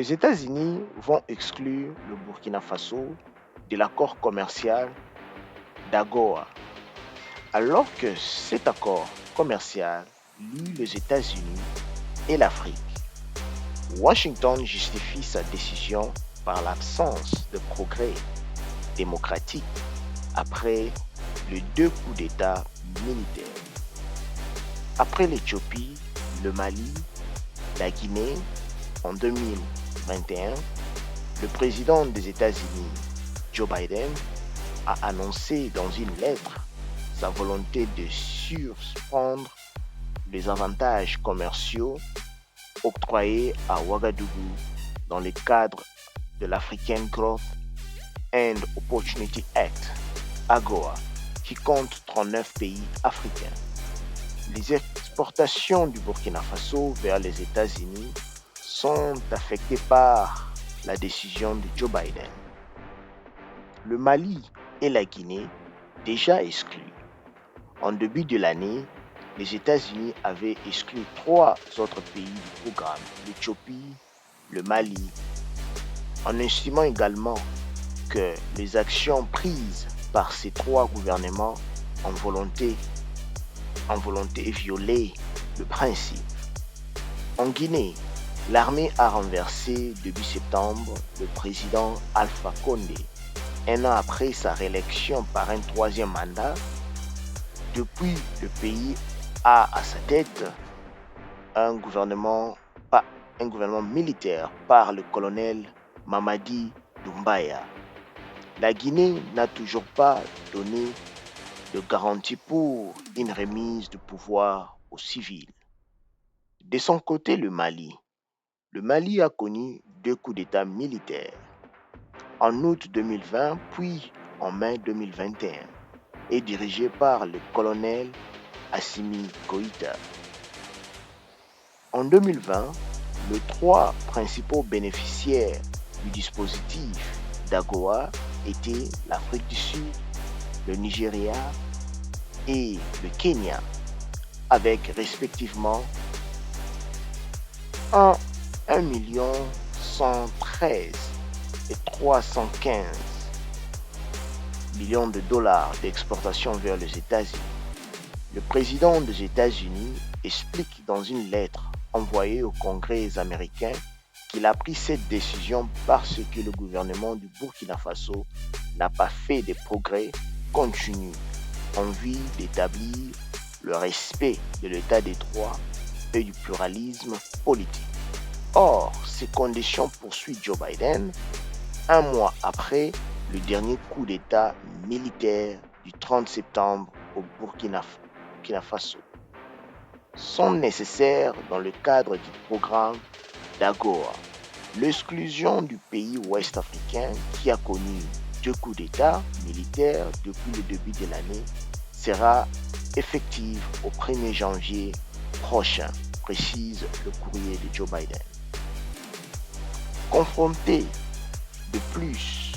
Les États-Unis vont exclure le Burkina Faso de l'accord commercial d'AGOA, alors que cet accord commercial lie les États-Unis et l'Afrique. Washington justifie sa décision par l'absence de progrès démocratique après les deux coups d'État militaires. Après l'Éthiopie, le Mali, la Guinée, en 2021, le président des États-Unis, Joe Biden, a annoncé dans une lettre sa volonté de suspendre les avantages commerciaux octroyés à Ouagadougou dans le cadre de l'African Growth and Opportunity Act, AGOA, qui compte 39 pays africains. Les exportations du Burkina Faso vers les États-Unis sont affectées par la décision de Joe Biden. Le Mali et la Guinée, déjà exclus. En début de l'année, les États-Unis avaient exclu 3 autres pays du programme, l'Éthiopie, le Mali, en estimant également que les actions prises par ces 3 gouvernements en volonté violaient le principe. En Guinée, l'armée a renversé début septembre le président Alpha Condé, un an après sa réélection par un 3e mandat. Depuis, le pays a à sa tête un gouvernement militaire par le colonel Mamadi Doumbouya. La Guinée n'a toujours pas donné de garantie pour une remise de pouvoir aux civils. De son côté, le Mali a connu 2 coups d'État militaires, en août 2020 puis en mai 2021, et dirigé par le colonel Assimi Goïta. En 2020, les 3 principaux bénéficiaires du dispositif d'AGOA étaient l'Afrique du Sud, le Nigeria et le Kenya, avec respectivement 1 113 et 315 millions de dollars d'exportation vers les États-Unis. Le président des États-Unis explique dans une lettre envoyée au Congrès américain qu'il a pris cette décision parce que le gouvernement du Burkina Faso n'a pas fait de progrès continus en vue d'établir le respect de l'état des droits et du pluralisme politique. Or, ces conditions poursuit Joe Biden un mois après le dernier coup d'État militaire du 30 septembre au Burkina Faso, sont nécessaires dans le cadre du programme d'AGOA. L'exclusion du pays ouest africain qui a connu 2 coups d'État militaires depuis le début de l'année sera effective au 1er janvier prochain, précise le courrier de Joe Biden. Confronté de plus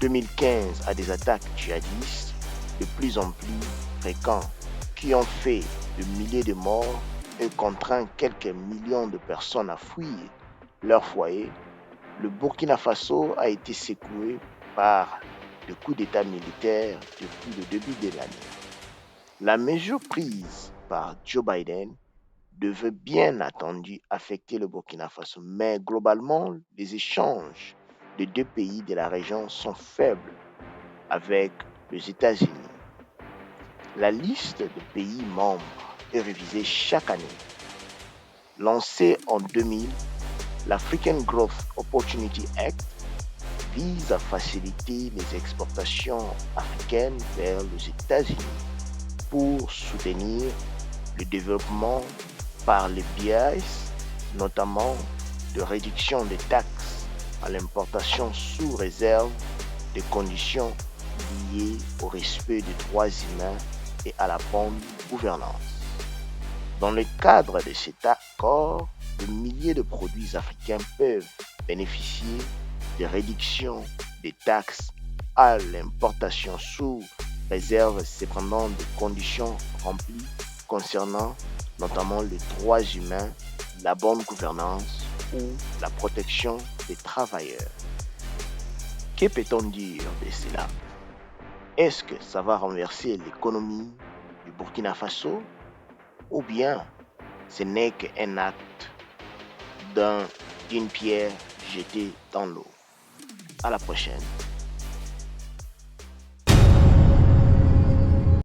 2015 à des attaques djihadistes de plus en plus fréquentes qui ont fait de milliers de morts et contraint quelques millions de personnes à fuir leur foyer, le Burkina Faso a été secoué par le coup d'État militaire depuis le début de l'année. La mesure prise par Joe Biden devait bien entendu affecter le Burkina Faso, mais globalement, les échanges des 2 pays de la région sont faibles avec les États-Unis. La liste de pays membres est révisée chaque année. Lancée en 2000, l'African Growth Opportunity Act vise à faciliter les exportations africaines vers les États-Unis pour soutenir le développement par les biais, notamment de réduction des taxes à l'importation sous réserve des conditions liées au respect des droits humains et à la bonne gouvernance. Dans le cadre de cet accord, de milliers de produits africains peuvent bénéficier de réductions des taxes à l'importation sous réserve cependant de conditions remplies concernant notamment les droits humains, la bonne gouvernance ou la protection des travailleurs. Que peut-on dire de cela? Est-ce que ça va renverser l'économie du Burkina Faso ou bien ce n'est qu'un acte d'une pierre jetée dans l'eau? À la prochaine.